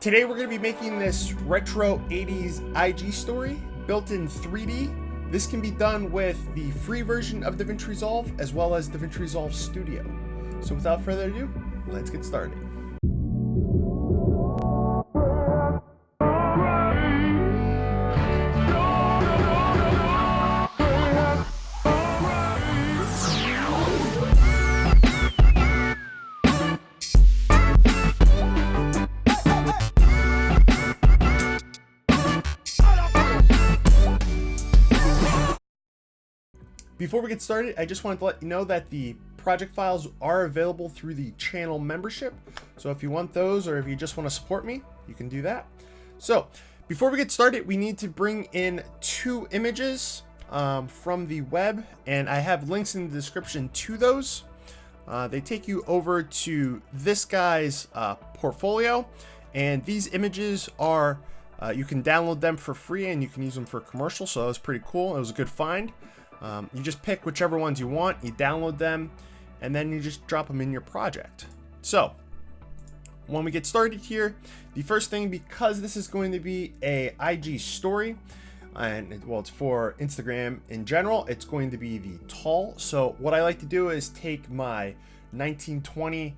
Today we're going to be making this retro 80s IG story built in 3D. This can be done with the free version of DaVinci Resolve as well as DaVinci Resolve Studio. So without further ado, let's get started. Before we get started, I just wanted to let you know that the project files are available through the channel membership. So if you want those, or if you just want to support me, you can do that. So before we get started, we need to bring in two images from the web, and I have links in the description to those. They take you over to this guy's portfolio, and these images are, you can download them for free and you can use them for commercial. So that was pretty cool. It was a good find. You just pick whichever ones you want, you download them, and then you just drop them in your project. So when we get started here, the first thing, because this is going to be a IG story, and well, it's for Instagram in general, it's going to be the tall. So what I like to do is take my 1920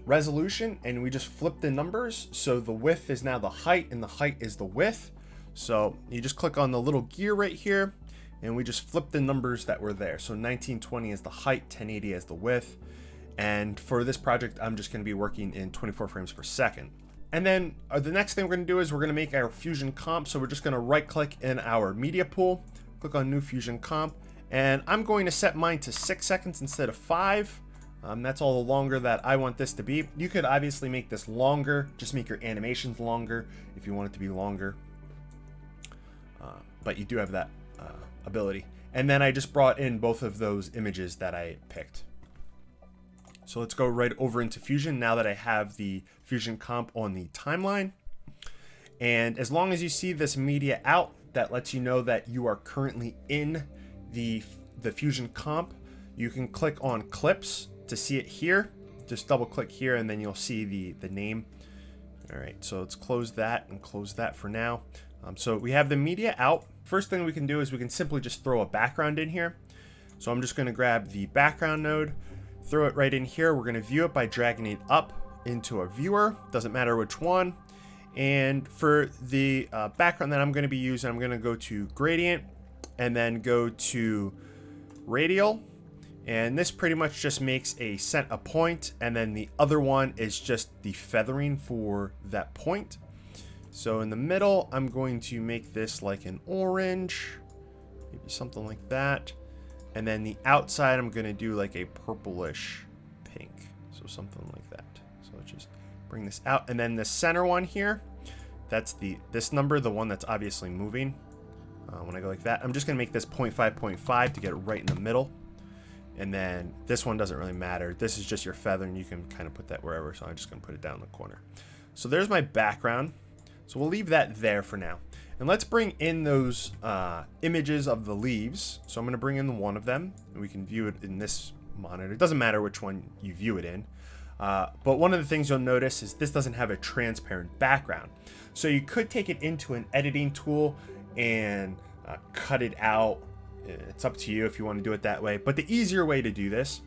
resolution, and we just flip the numbers. So the width is now the height and the height is the width. So you just click on the little gear right here, and we just flip the numbers that were there. So 1920 is the height, 1080 is the width. And for this project, I'm just gonna be working in 24 frames per second. And then the next thing we're gonna do is we're gonna make our fusion comp. So we're just gonna right click in our media pool, click on new fusion comp. And I'm going to set mine to 6 seconds instead of 5. That's all the longer that I want this to be. You could obviously make this longer, just make your animations longer if you want it to be longer. But you do have that ability. And then I just brought in both of those images that I picked. So let's go right over into Fusion now that I have the Fusion comp on the timeline. And as long as you see this media out, that lets you know that you are currently in the Fusion comp. You can click on clips to see it here. Just double click here and then you'll see the name. All right, so let's close that and close that for now. So we have the media out. First thing we can do is we can simply just throw a background in here. So I'm just going to grab the background node, throw it right in here. We're going to view it by dragging it up into a viewer. Doesn't matter which one. And for the background that I'm going to be using, I'm going to go to gradient and then go to radial. And this pretty much just makes a point. And then the other one is just the feathering for that point. So in the middle, I'm going to make this like an orange, maybe something like that. And then the outside, I'm going to do like a purplish pink. So something like that. So let's just bring this out. And then the center one here, that's this number, the one that's obviously moving. When I go like that, I'm just going to make this 0.5 to get it right in the middle. And then this one doesn't really matter. This is just your feather, and you can kind of put that wherever. So I'm just going to put it down in the corner. So there's my background. So we'll leave that there for now. And let's bring in those images of the leaves. So I'm going to bring in one of them, and we can view it in this monitor. It doesn't matter which one you view it in. But one of the things you'll notice is this doesn't have a transparent background. So you could take it into an editing tool and cut it out. It's up to you if you want to do it that way. But the easier way to do this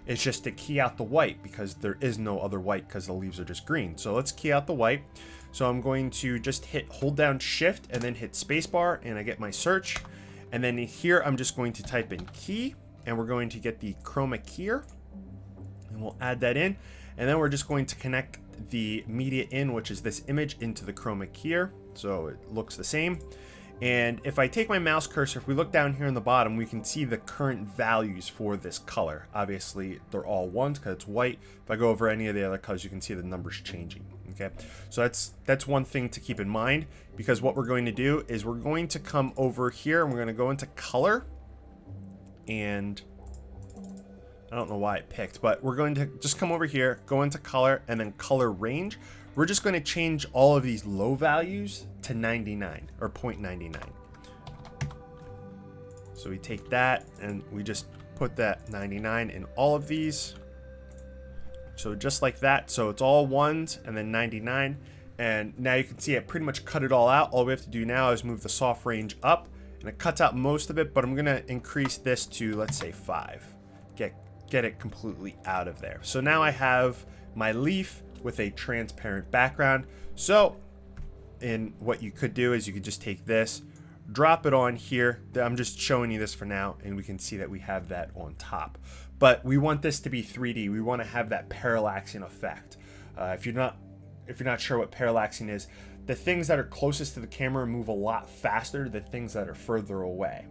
is just to key out the white, because there is no other white because the leaves are just green. So let's key out the white. So I'm going to just hold down shift and then hit spacebar, and I get my search. And then here I'm just going to type in key, and we're going to get the chroma keyer, and we'll add that in. And then we're just going to connect the media in, which is this image, into the chroma keyer. So it looks the same. And if I take my mouse cursor, if we look down here in the bottom, we can see the current values for this color. Obviously, they're all ones because it's white. If I go over any of the other colors, you can see the numbers changing. Okay, so that's one thing to keep in mind, because what we're going to do is we're going to come over here and we're going to go into color. And I don't know why it picked, but we're going to just come over here, go into color, and then color range. We're just going to change all of these low values to 99 or 0.99. So we take that and we just put that 99 in all of these. So just like that. So it's all ones and then 99. And now you can see I pretty much cut it all out. All we have to do now is move the soft range up, and it cuts out most of it, but I'm gonna increase this to, let's say, 5. Get it completely out of there. So now I have my leaf with a transparent background. So what you could do is you could just take this, drop it on here. I'm just showing you this for now, and we can see that we have that on top. But we want this to be 3D. We want to have that parallaxing effect. If you're not sure what parallaxing is, the things that are closest to the camera move a lot faster than things that are further away.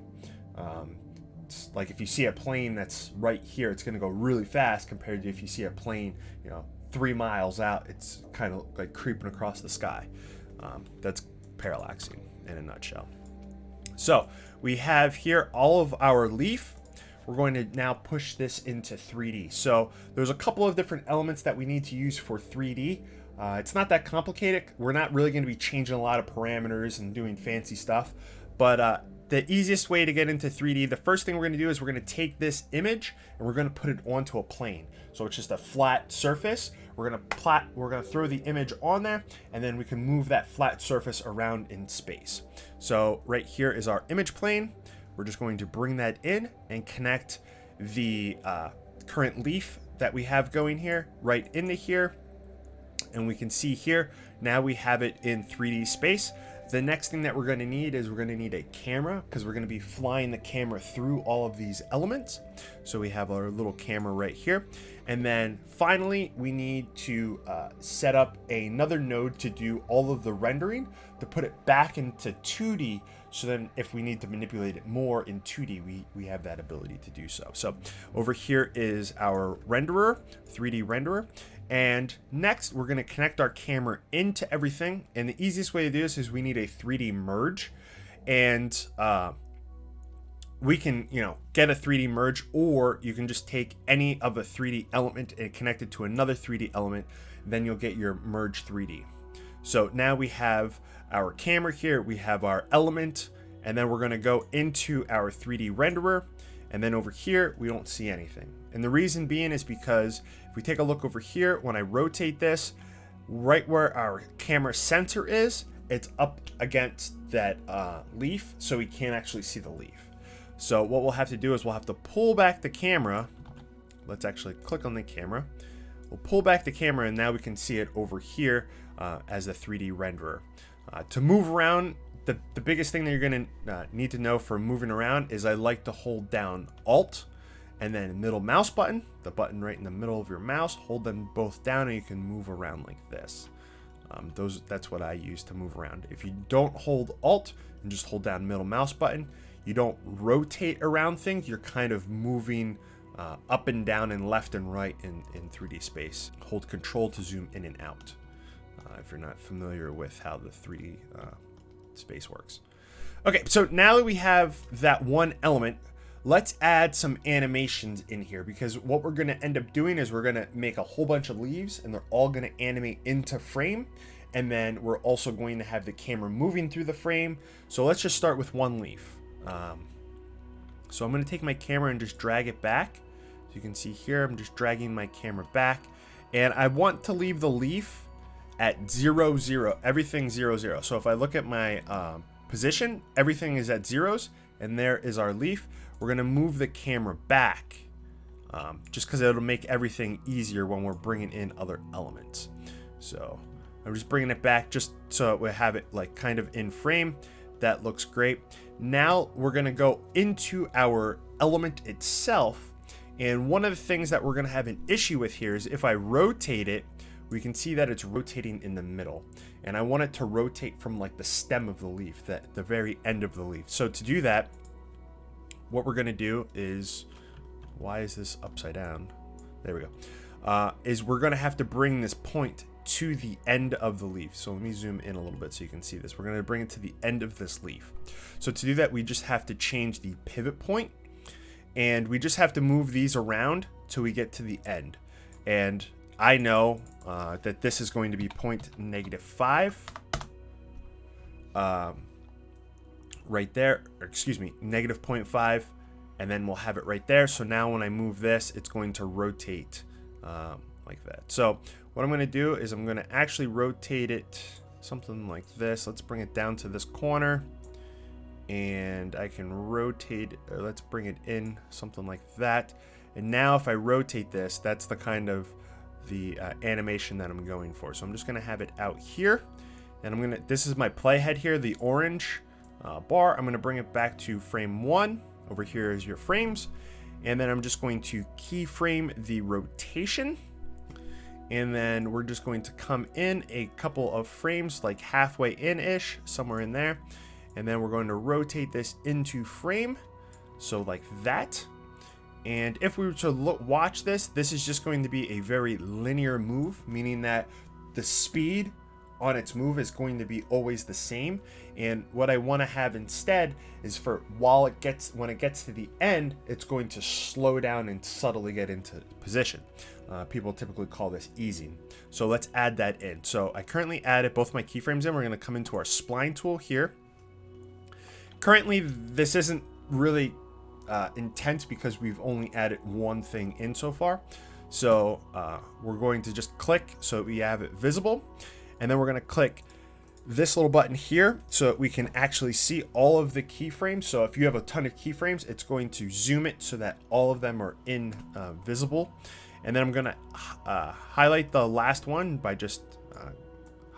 It's like if you see a plane that's right here, it's going to go really fast compared to if you see a plane, 3 miles out, it's kind of like creeping across the sky. That's parallaxing in a nutshell. So we have here all of our leaf. We're going to now push this into 3D. So there's a couple of different elements that we need to use for 3D. It's not that complicated. We're not really going to be changing a lot of parameters and doing fancy stuff, but the easiest way to get into 3D, the first thing we're going to do is we're going to take this image and we're going to put it onto a plane. So it's just a flat surface. We're going to throw the image on there, and then we can move that flat surface around in space. So right here is our image plane. We're just going to bring that in and connect the current leaf that we have going here right into here. And we can see here, now we have it in 3D space. The next thing that we're going to need is we're going to need a camera, because we're going to be flying the camera through all of these elements. So we have our little camera right here. And then finally, we need to set up another node to do all of the rendering, to put it back into 2D. So then if we need to manipulate it more in 2D, we have that ability to do so. So over here is our renderer, 3D renderer. And next, we're going to connect our camera into everything. And the easiest way to do this is we need a 3D merge. And we can, get a 3D merge, or you can just take any of a 3D element and connect it to another 3D element. Then you'll get your merge 3D. So now we have our camera here, we have our element, and then we're going to go into our 3D renderer. And then over here, we don't see anything. And the reason being is because if we take a look over here, when I rotate this, right where our camera sensor is, it's up against that leaf, so we can't actually see the leaf. So what we'll have to do is we'll have to pull back the camera. Let's actually click on the camera. We'll pull back the camera, and now we can see it over here as a 3D renderer. To move around, the biggest thing that you're going to need to know for moving around is I like to hold down Alt and then middle mouse button, the button right in the middle of your mouse. Hold them both down and you can move around like this. That's what I use to move around. If you don't hold Alt and just hold down middle mouse button, you don't rotate around things. You're kind of moving up and down and left and right in 3D space. Hold Control to zoom in and out. If you're not familiar with how the 3D space works. Okay, so now that we have that one element, let's add some animations in here, because what we're going to end up doing is we're going to make a whole bunch of leaves, and they're all going to animate into frame, and then we're also going to have the camera moving through the frame. So let's just start with one leaf. So I'm going to take my camera and just drag it back. So you can see here, I'm just dragging my camera back, and I want to leave the leaf at 0, 0, everything 0, 0. So if I look at my position, everything is at zeros, and there is our leaf. We're going to move the camera back just because it'll make everything easier when we're bringing in other elements. So I'm just bringing it back just so we have it like kind of in frame. That looks great. Now we're going to go into our element itself. And one of the things that we're going to have an issue with here is if I rotate it, we can see that it's rotating in the middle, and I want it to rotate from like the stem of the leaf, the very end of the leaf. So to do that, what we're going to do is, why is this upside down? There we go. Is we're going to have to bring this point to the end of the leaf. So let me zoom in a little bit so you can see this. We're going to bring it to the end of this leaf. So to do that, we just have to change the pivot point, and we just have to move these around till we get to the end. And I know that this is going to be point -5 right there, or excuse me, -0.5, and then we'll have it right there. So now when I move this, it's going to rotate like that. So what I'm going to do is I'm going to actually rotate it something like this. Let's bring it down to this corner, and I can rotate, or let's bring it in something like that. And now if I rotate this, that's the kind of the animation that I'm going for. So I'm just going to have it out here, and I'm going to, this is my playhead here, the orange bar. I'm going to bring it back to frame 1. Over here is your frames, and then I'm just going to keyframe the rotation, and then we're just going to come in a couple of frames, like halfway in-ish, somewhere in there, and then we're going to rotate this into frame, so like that. And if we were to watch this, this is just going to be a very linear move, meaning that the speed on its move is going to be always the same. And what I want to have instead is for when it gets to the end, it's going to slow down and subtly get into position. People typically call this easing. So let's add that in. So I currently added both my keyframes in. We're going to come into our spline tool here. Currently, this isn't really intense because we've only added one thing in so far. So we're going to just click so we have it visible. And then we're going to click this little button here so that we can actually see all of the keyframes. So if you have a ton of keyframes, it's going to zoom it so that all of them are visible. And then I'm going to highlight the last one by just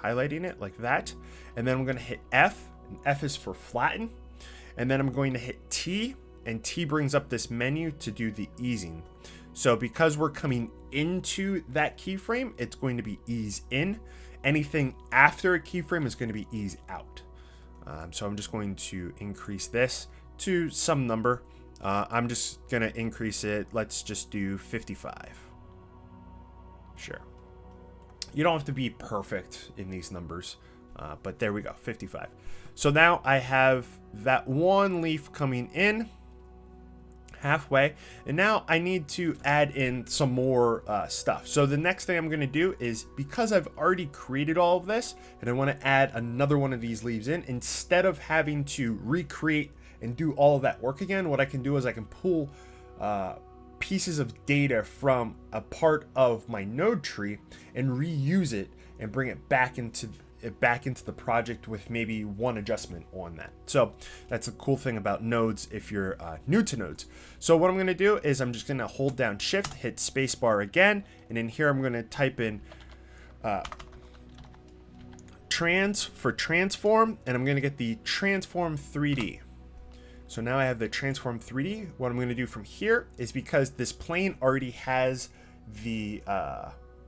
highlighting it like that. And then I'm going to hit F, and F is for flatten. And then I'm going to hit T, and T brings up this menu to do the easing. So because we're coming into that keyframe, it's going to be ease in. Anything after a keyframe is going to be ease out. So I'm just going to increase this to some number. I'm just going to increase it. Let's just do 55. Sure. You don't have to be perfect in these numbers, but there we go, 55. So now I have that one leaf coming in halfway, and now I need to add in some more stuff. So the next thing I'm going to do is, because I've already created all of this and I want to add another one of these leaves in, instead of having to recreate and do all of that work again, what I can do is I can pull pieces of data from a part of my node tree and reuse it and bring it back into the project with maybe one adjustment on that. So that's a cool thing about nodes if you're new to nodes. So what I'm going to do is I'm just going to hold down shift, hit spacebar again, and in here I'm going to type in trans for transform, and I'm going to get the transform 3D. So now I have the transform 3D. What I'm going to do from here is, because this plane already has the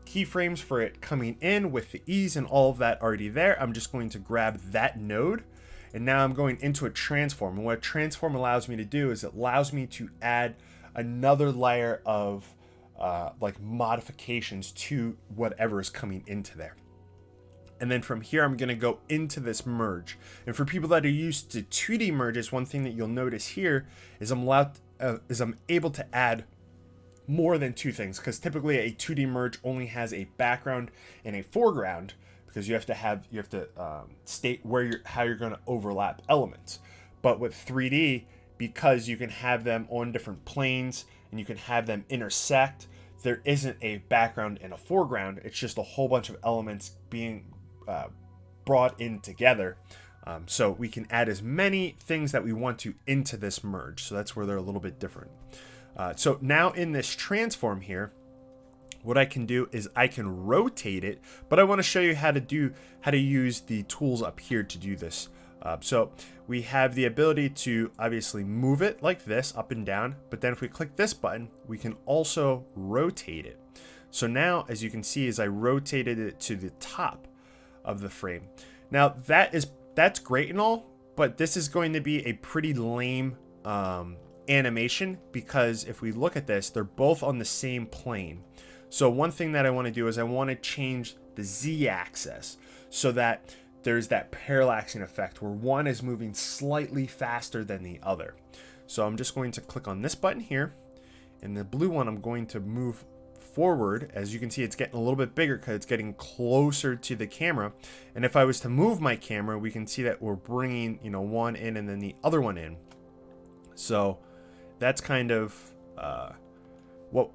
keyframes for it coming in with the ease and all of that already there, I'm just going to grab that node, and now I'm going into a transform. And what a transform allows me to do is it allows me to add another layer of like modifications to whatever is coming into there. And then from here, I'm going to go into this merge. And for people that are used to 2D merges, one thing that you'll notice here is I'm able to add more than two things, because typically a 2D merge only has a background and a foreground, because you have to state how you're going to overlap elements. But with 3D, because you can have them on different planes and you can have them intersect, there isn't a background and a foreground. It's just a whole bunch of elements being brought in together. So we can add as many things that we want to into this merge. So that's where they're a little bit different. So now in this transform here, what I can do is I can rotate it, but I want to show you how to use the tools up here to do this. So we have the ability to obviously move it like this up and down, but then if we click this button, we can also rotate it. So now, as you can see, as I rotated it to the top of the frame. Now that's great and all, but this is going to be a pretty lame animation, because if we look at this, they're both on the same plane. So one thing that I want to do is I want to change the z-axis so that there's that parallaxing effect where one is moving slightly faster than the other. So I'm just going to click on this button here, and the blue one I'm going to move forward. As you can see, it's getting a little bit bigger because it's getting closer to the camera. And if I was to move my camera, we can see that we're bringing, one in and then the other one in. So that's kind of what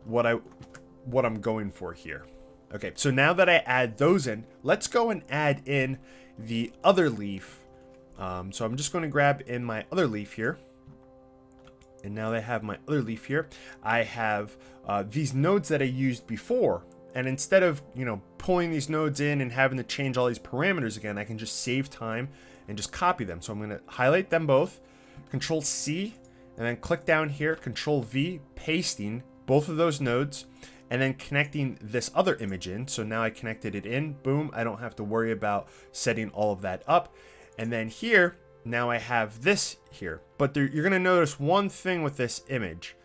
I'm going for here. Okay, so now that I add those in, let's go and add in the other leaf. So I'm just going to grab in my other leaf here. And now that I have my other leaf here, I have these nodes that I used before. And instead of, pulling these nodes in and having to change all these parameters again, I can just save time and just copy them. So I'm going to highlight them both, Control C, and then click down here, Control V, pasting both of those nodes, and then connecting this other image in. So now I connected it in, boom, I don't have to worry about setting all of that up. And then here, now I have this here. But you're gonna notice one thing with this image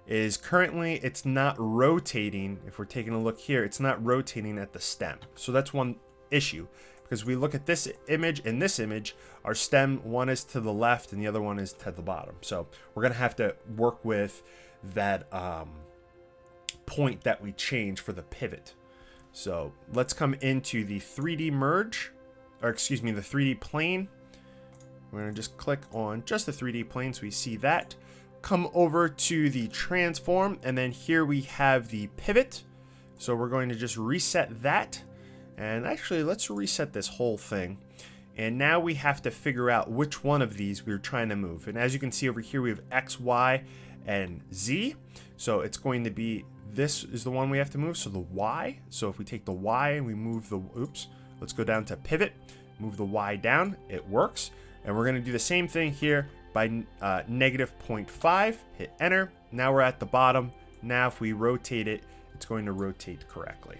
is currently it's not rotating. If we're taking a look here, it's not rotating at the stem. So that's one issue, because we look at this image and this image, our stem, one is to the left and the other one is to the bottom. So we're gonna have to work with that point that we change for the pivot. So let's come into the 3D merge, or excuse me, the 3D plane. We're gonna just click on just the 3D plane so we see that. Come over to the transform, and then here we have the pivot. So we're going to just reset that. And actually, let's reset this whole thing. And now we have to figure out which one of these we're trying to move. And as you can see over here, we have X, Y, and Z. So it's going to be, this is the one we have to move, so the Y. So if we take the Y and we move the, let's go down to pivot, move the Y down, it works. And we're gonna do the same thing here by -0.5, hit enter. Now we're at the bottom. Now if we rotate it, it's going to rotate correctly.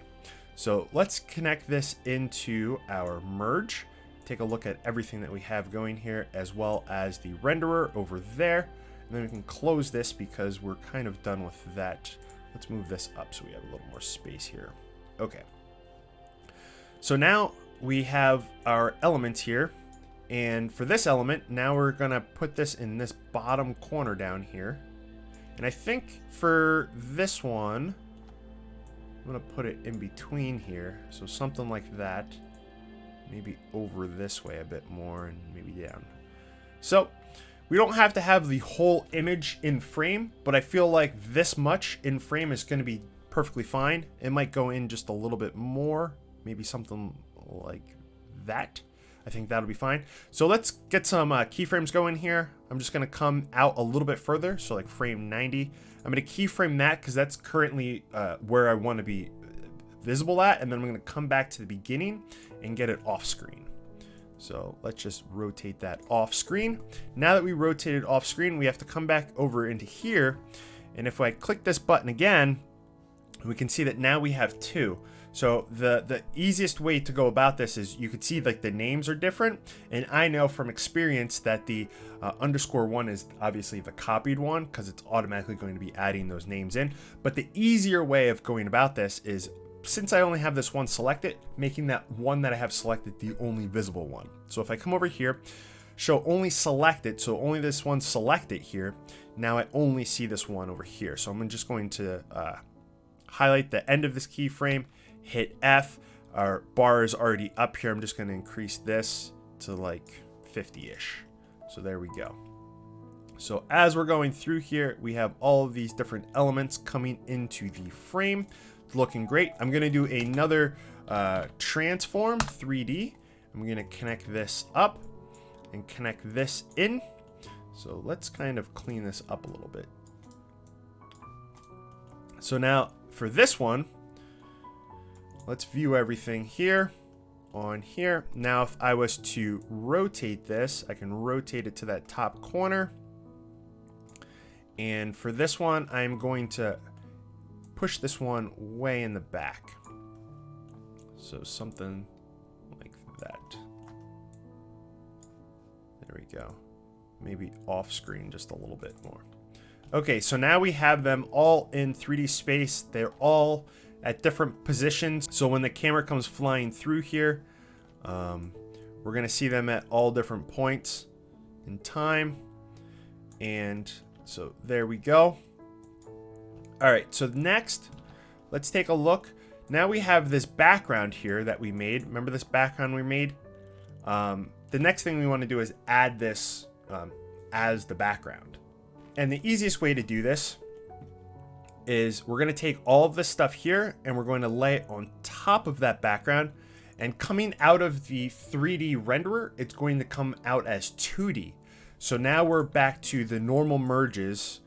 So let's connect this into our merge. Take a look at everything that we have going here, as well as the renderer over there. And then we can close this because we're kind of done with that. Let's move this up so we have a little more space here. Okay. So now we have our elements here. And for this element, now we're gonna put this in this bottom corner down here. And I think for this one, I'm gonna put it in between here. So something like that. Maybe over this way a bit more and maybe down. So we don't have to have the whole image in frame, but I feel like this much in frame is gonna be perfectly fine. It might go in just a little bit more, maybe something like that. I think that'll be fine. So let's get some keyframes going here. I'm just gonna come out a little bit further, so like frame 90. I'm gonna keyframe that because that's currently where I want to be visible at, and then I'm gonna come back to the beginning and get it off screen. So let's just rotate that off screen. Now that we rotated off screen, we have to come back over into here, and if I click this button again, we can see that now we have two. So the easiest way to go about this is you could see like the names are different, and I know from experience that the _1 is obviously the copied one because it's automatically going to be adding those names in. But the easier way of going about this is, since I only have this one selected, making that one that I have selected the only visible one. So if I come over here, show only selected, so only this one selected here, now I only see this one over here. So I'm just going to highlight the end of this keyframe, hit F. Our bar is already up here. I'm just going to increase this to like 50-ish. So there we go. So as we're going through here, we have all of these different elements coming into the frame. It's looking great. I'm going to do another transform 3D. I'm going to connect this up and connect this in. So let's kind of clean this up a little bit. So now for this one, let's view everything here on here. Now, if I was to rotate this, I can rotate it to that top corner. And for this one, I'm going to push this one way in the back. So something like that. There we go. Maybe off screen just a little bit more. Okay, so now we have them all in 3D space. They're all at different positions. So when the camera comes flying through here, we're gonna see them at all different points in time. And so there we go. All right, so next, let's take a look. Now we have this background here that we made. Remember this background we made? The next thing we want to do is add this as the background. And the easiest way to do this is we're going to take all of this stuff here and we're going to lay it on top of that background. And coming out of the 3D renderer, it's going to come out as 2D. So now we're back to the normal merges,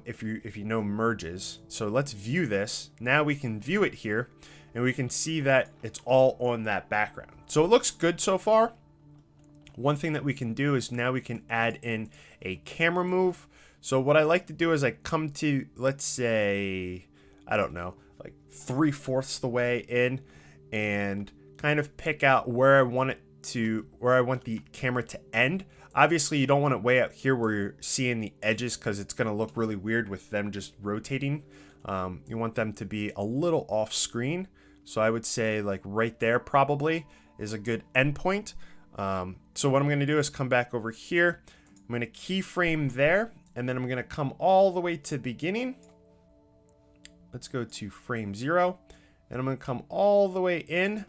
if you know merges. So let's view this. Now we can view it here, and we can see that it's all on that background. So it looks good so far. One thing that we can do is now we can add in a camera move. So what I like to do is I come to, let's say, I don't know, like 3/4 the way in, and kind of pick out where I want the camera to end. Obviously, you don't want it way out here where you're seeing the edges, because it's going to look really weird with them just rotating. You want them to be a little off screen. So I would say like right there probably is a good endpoint. So what I'm going to do is come back over here. I'm going to keyframe there, and then I'm going to come all the way to the beginning. Let's go to frame 0, and I'm going to come all the way in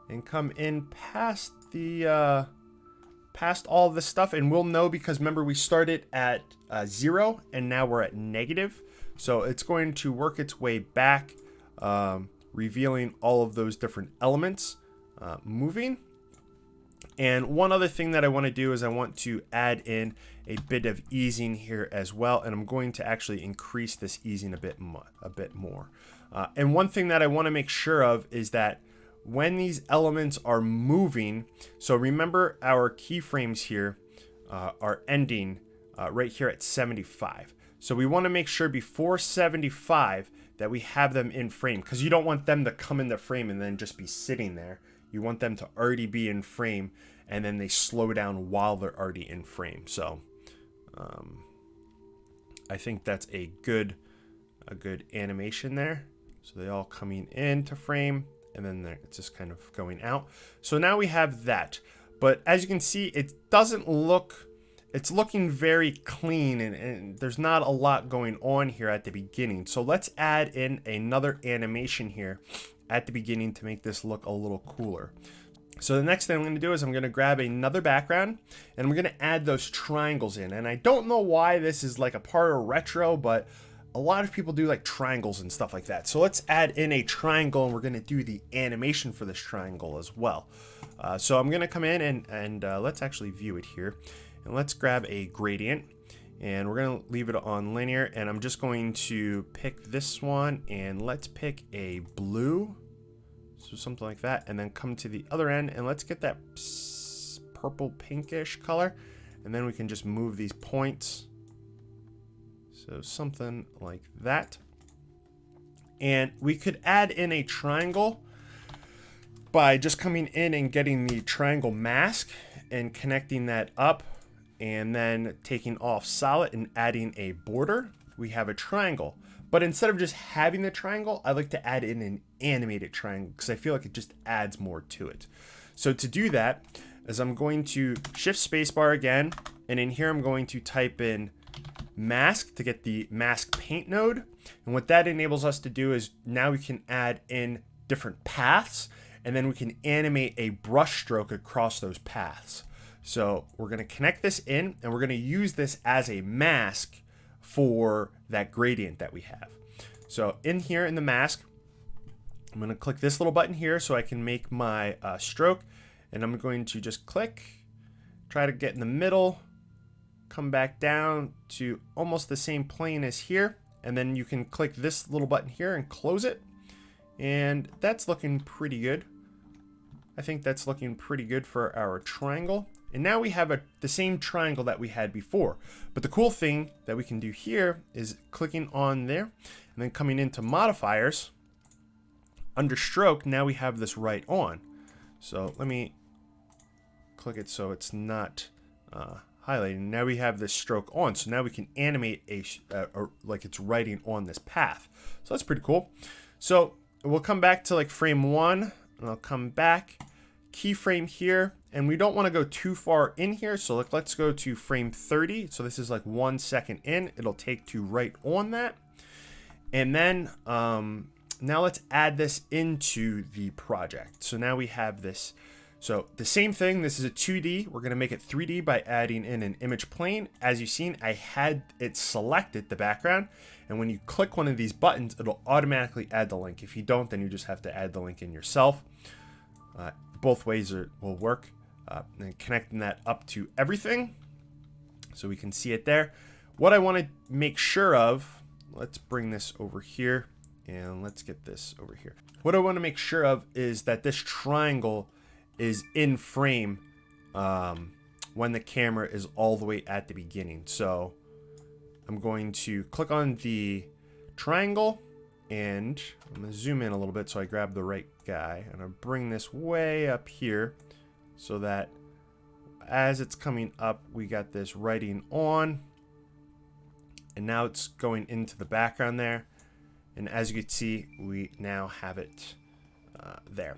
and come in past the past all this stuff, and we'll know because remember we started at 0 and now we're at negative. So it's going to work its way back, revealing all of those different elements moving. And one other thing that I want to do is I want to add in a bit of easing here as well, and I'm going to actually increase this easing a bit more. And one thing that I want to make sure of is that when these elements are moving, so remember our keyframes here are ending right here at 75. So we want to make sure before 75 that we have them in frame, because you don't want them to come in the frame and then just be sitting there. You want them to already be in frame, and then they slow down while they're already in frame. So I think that's a good animation there. So they all coming into frame, and then it's just kind of going out. So now we have that. But as you can see, it doesn't look, it's looking very clean, and there's not a lot going on here at the beginning. So let's add in another animation here at the beginning to make this look a little cooler. So the next thing I'm going to do is I'm going to grab another background, and I'm going to add those triangles in. And I don't know why this is like a part of retro, but a lot of people do like triangles and stuff like that. So let's add in a triangle, and we're going to do the animation for this triangle as well. So I'm going to come in and let's actually view it here. And let's grab a gradient, and we're going to leave it on linear, and I'm just going to pick this one, and let's pick a blue, so something like that, and then come to the other end, and let's get that purple pinkish color, and then we can just move these points, so something like that. And we could add in a triangle by just coming in and getting the triangle mask and connecting that up, and then taking off solid and adding a border. We have a triangle. But instead of just having the triangle, I like to add in an animated triangle because I feel like it just adds more to it. So to do that is I'm going to shift spacebar again, and in here I'm going to type in mask to get the mask paint node. And what that enables us to do is now we can add in different paths, and then we can animate a brush stroke across those paths. So we're going to connect this in, and we're going to use this as a mask for that gradient that we have. So in here in the mask, I'm going to click this little button here so I can make my stroke, and I'm going to just click, try to get in the middle, come back down to almost the same plane as here, and then you can click this little button here and close it, and that's looking pretty good. I think that's looking pretty good for our triangle. And now we have the same triangle that we had before. But the cool thing that we can do here is clicking on there and then coming into modifiers. Under stroke, now we have this right on. So let me click it so it's not highlighting. Now we have this stroke on. So now we can animate like it's writing on this path. So that's pretty cool. So we'll come back to like frame 1, and I'll come back, keyframe here. And we don't want to go too far in here, so let's go to frame 30. So this is like 1 second in. It'll take to right on that. And then now let's add this into the project. So now we have this. So the same thing, this is a 2D. We're going to make it 3D by adding in an image plane. As you've seen, I had it selected, the background, And when you click one of these buttons, it'll automatically add the link. If you don't, then you just have to add the link in yourself. Both ways will work. And connecting that up to everything so we can see it there. What I want to make sure of, let's bring this over here and let's get this over here. What I want to make sure of is that this triangle is in frame when the camera is all the way at the beginning. So I'm going to click on the triangle and I'm going to zoom in a little bit so I grab the right guy, and I bring this way up here so that as it's coming up, we got this writing on, and now it's going into the background there. And as you can see, we now have it there.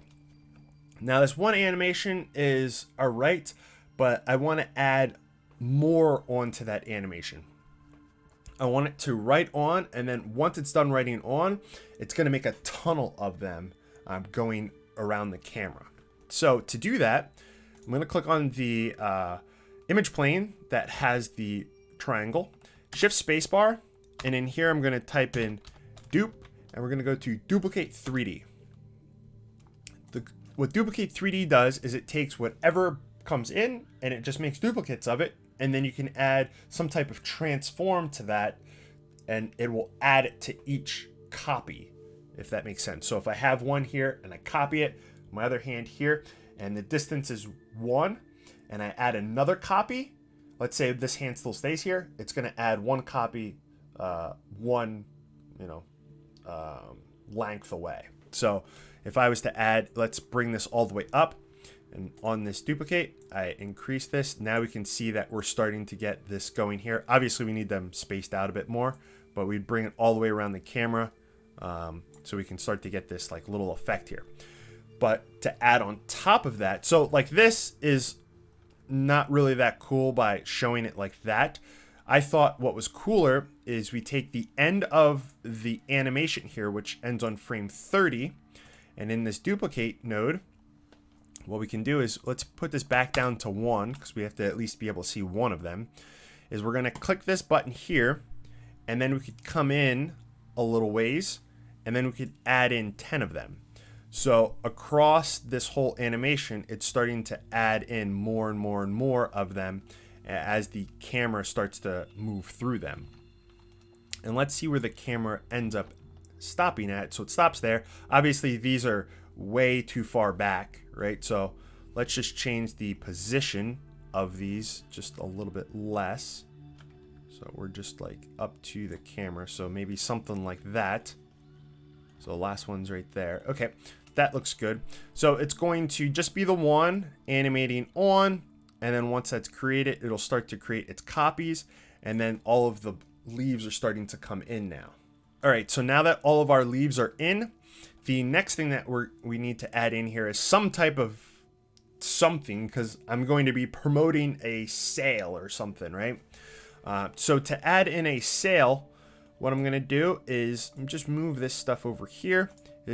Now this one animation is all right, but I want to add more onto that animation. I want it to write on, and then once it's done writing on, it's going to make a tunnel of them going around the camera. So to do that, I'm going to click on the image plane that has the triangle, shift spacebar, and in here I'm going to type in dupe, and we're going to go to duplicate 3D. What duplicate 3D does is it takes whatever comes in and it just makes duplicates of it, and then you can add some type of transform to that and it will add it to each copy, if that makes sense. So if I have one here and I copy it, my other hand here, and the distance is 1, and I add another copy, let's say this hand still stays here, it's going to add one copy one length away. So if I was to add, let's bring this all the way up, and on this duplicate, I increase this. Now we can see that we're starting to get this going here. Obviously, we need them spaced out a bit more, but we'd bring it all the way around the camera so we can start to get this like little effect here. But to add on top of that, so like this is not really that cool by showing it like that. I thought what was cooler is we take the end of the animation here, which ends on frame 30, and in this duplicate node, what we can do is, let's put this back down to 1, because we have to at least be able to see one of them, is we're going to click this button here, and then we could come in a little ways, and then we could add in 10 of them. So across this whole animation, it's starting to add in more and more and more of them as the camera starts to move through them. And let's see where the camera ends up stopping at. So it stops there. Obviously, these are way too far back, right? So let's just change the position of these just a little bit less. So we're just like up to the camera. So maybe something like that. So the last one's right there. Okay, that looks good. So it's going to just be the one animating on, and then once that's created, it'll start to create its copies, and then all of the leaves are starting to come in now. All right, so now that all of our leaves are in, the next thing that we need to add in here is some type of something, because I'm going to be promoting a sale or something, right? So to add in a sale, what I'm going to do is just move this stuff over here.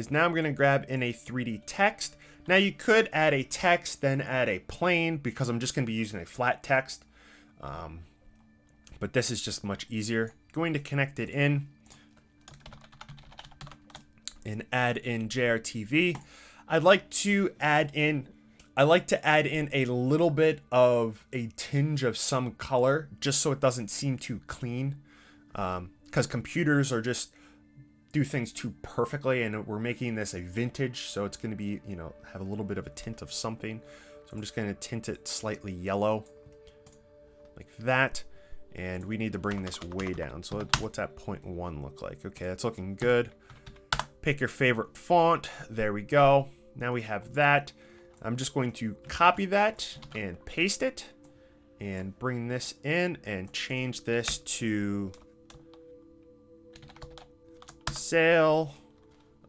Now I'm going to grab in a 3D text. Now you could add a text, then add a plane, because I'm just going to be using a flat text. But this is just much easier. Going to connect it in and add in JRTV. I like to add in a little bit of a tinge of some color, just so it doesn't seem too clean. Because computers are just do things too perfectly, and we're making this a vintage, so it's going to be, have a little bit of a tint of something. So I'm just going to tint it slightly yellow like that, and we need to bring this way down. So what's that 0.1 look like? Okay, that's looking good. Pick your favorite font. There we go. Now we have that. I'm just going to copy that and paste it and bring this in and change this to sale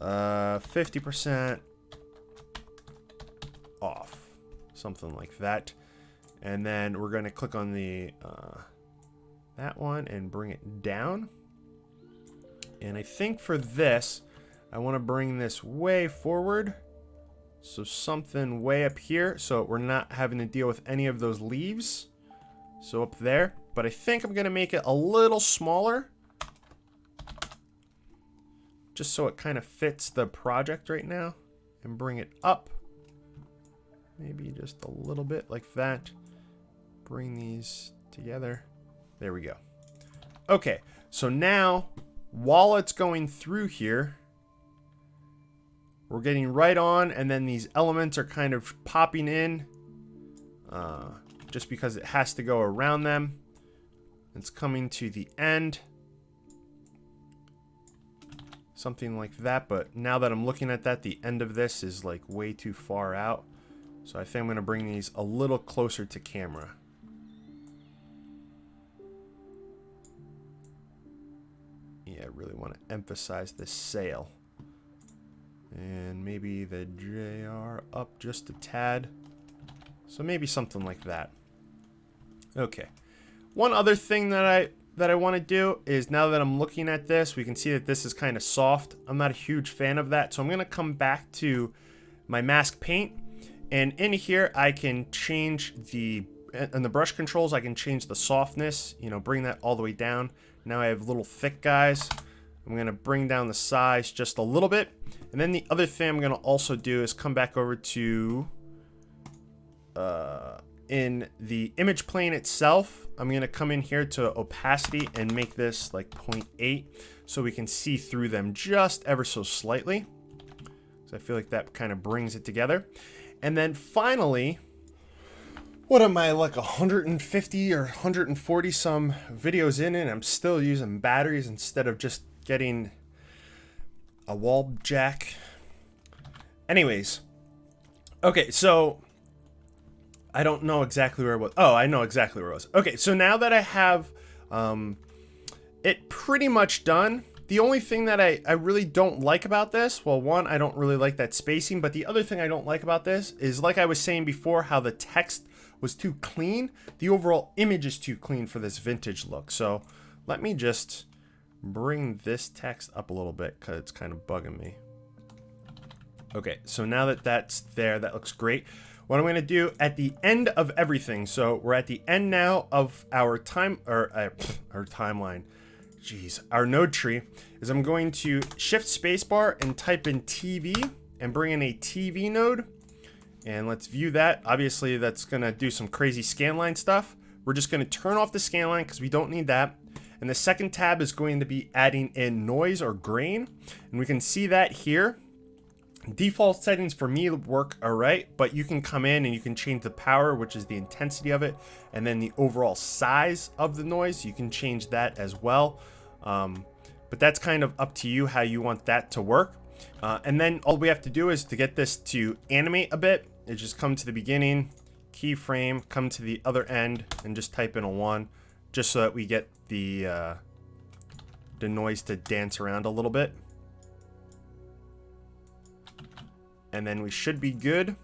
50% off, something like that. And then we're going to click on the that one and bring it down. And I think for this, I want to bring this way forward, so something way up here, so we're not having to deal with any of those leaves. So up there, but I think I'm going to make it a little smaller. just so it kind of fits the project right now, and bring it up. Maybe just a little bit like that. Bring these together. There we go. Okay, so now while it's going through here, we're getting right on, and then these elements are kind of popping in just because it has to go around them. It's coming to the end. Something like that, but now that I'm looking at that, the end of this is like way too far out. So I think I'm going to bring these a little closer to camera. Yeah, I really want to emphasize this sail. And maybe the JR up just a tad. So maybe something like that. Okay. One other thing that I want to do is, now that I'm looking at this, we can see that this is kind of soft. I'm not a huge fan of that. So I'm going to come back to my mask paint. And in here, I can change in the brush controls, I can change the softness, you know, bring that all the way down. Now I have little thick guys. I'm going to bring down the size just a little bit. And then the other thing I'm going to also do is come back over to, in the image plane itself, I'm going to come in here to opacity and make this like 0.8 so we can see through them just ever so slightly. So I feel like that kind of brings it together. And then finally, what am I, like 150 or 140 some videos in, and I'm still using batteries instead of just getting a wall jack. Anyways, okay, so I don't know exactly where it was. Oh, I know exactly where it was. Okay, so now that I have it pretty much done, the only thing that I really don't like about this, well, one, I don't really like that spacing, but the other thing I don't like about this is, like I was saying before, how the text was too clean. The overall image is too clean for this vintage look. So let me just bring this text up a little bit because it's kind of bugging me. Okay, so now that that's there, that looks great. What I'm going to do at the end of everything, so we're at the end now of our timeline. Jeez, our node tree, is I'm going to shift spacebar and type in TV and bring in a TV node. And let's view that. Obviously, that's going to do some crazy scanline stuff. We're just going to turn off the scanline because we don't need that. And the second tab is going to be adding in noise or grain. And we can see that here. Default settings for me work all right, but you can come in and you can change the power, which is the intensity of it, and then the overall size of the noise. You can change that as well. But that's kind of up to you how you want that to work. And then all we have to do is to get this to animate a bit, is just come to the beginning, keyframe, come to the other end, and just type in a 1, just so that we get the noise to dance around a little bit. And then we should be good.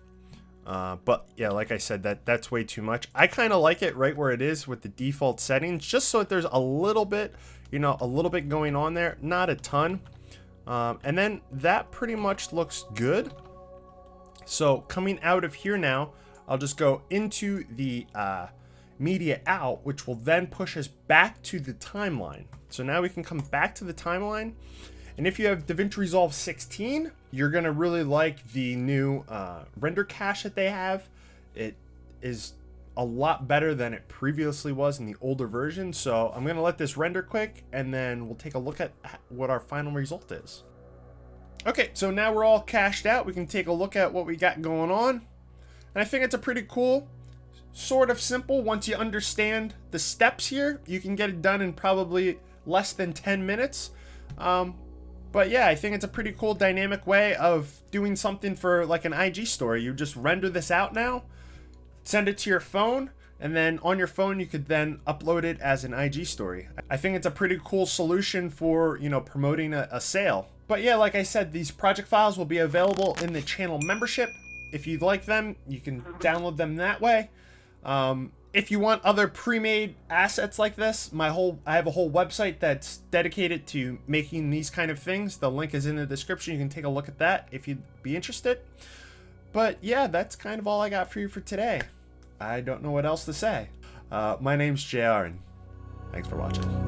But yeah, like I said, that's way too much. I kind of like it right where it is with the default settings, just so that there's a little bit, you know, a little bit going on there, not a ton. And then that pretty much looks good. So coming out of here now, I'll just go into the media out, which will then push us back to the timeline. So now we can come back to the timeline. And if you have DaVinci Resolve 16, you're going to really like the new render cache that they have. It is a lot better than it previously was in the older version. So I'm going to let this render quick, and then we'll take a look at what our final result is. Okay, so now we're all cached out. We can take a look at what we got going on. And I think it's a pretty cool, sort of simple. Once you understand the steps here, you can get it done in probably less than 10 minutes. But yeah, I think it's a pretty cool dynamic way of doing something for like an IG story. You just render this out now, send it to your phone, and then on your phone you could then upload it as an IG story. I think it's a pretty cool solution for, you know, promoting a sale. But yeah, like I said, these project files will be available in the channel membership. If you'd like them, you can download them that way. If you want other pre-made assets like this, I have a whole website that's dedicated to making these kind of things. The link is in the description. You can take a look at that if you'd be interested. But yeah, that's kind of all I got for you for today. I don't know what else to say. My name's JR, and thanks for watching.